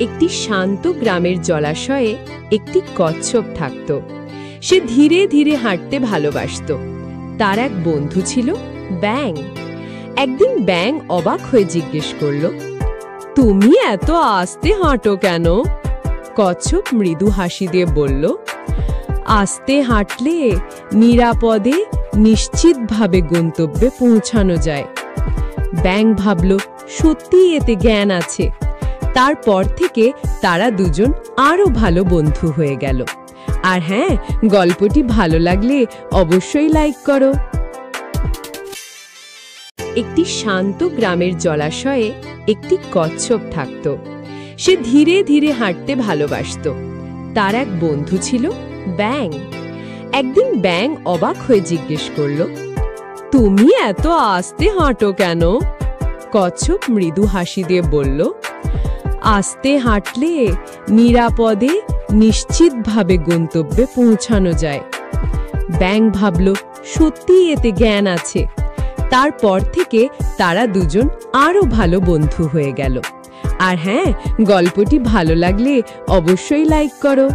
একটি শান্ত গ্রামের জলাশয়ে একটি কচ্ছপ থাকত। সে ধীরে ধীরে হাঁটতে ভালোবাসত। তার এক বন্ধু ছিল ব্যাঙ। একদিন ব্যাঙ অবাক হয়ে জিজ্ঞেস করল, তুমি এত আস্তে হাঁটো কেন? কচ্ছপ মৃদু হাসি দিয়ে বলল, আস্তে হাঁটলে নিরাপদে নিশ্চিতভাবে গন্তব্যে পৌঁছানো যায়। ব্যাঙ ভাবল, সত্যি এতে জ্ঞান আছে। তারপর থেকে তারা দুজন আরো ভালো বন্ধু হয়ে গেল। আর হ্যাঁ, গল্পটি ভালো লাগলে অবশ্যই লাইক করো। একটি শান্ত গ্রামের জলাশয়ে একটি কচ্ছপ থাকত। সে ধীরে ধীরে হাঁটতে ভালোবাসত। তার এক বন্ধু ছিল ব্যাঙ। একদিন ব্যাঙ অবাক হয়ে জিজ্ঞেস করল, তুমি এত আস্তে হাঁটো কেন? কচ্ছপ মৃদু হাসি দিয়ে বলল, আস্তে হাঁটলে নিরাপদে নিশ্চিতভাবে গন্তব্যে পৌঁছানো যায়। ব্যাঙ ভাবল, সত্যি এতে জ্ঞান আছে। তারপর থেকে তারা দুজন আরো ভালো বন্ধু হয়ে গেল। আর হ্যাঁ, গল্পটি ভালো লাগলে অবশ্যই লাইক করো।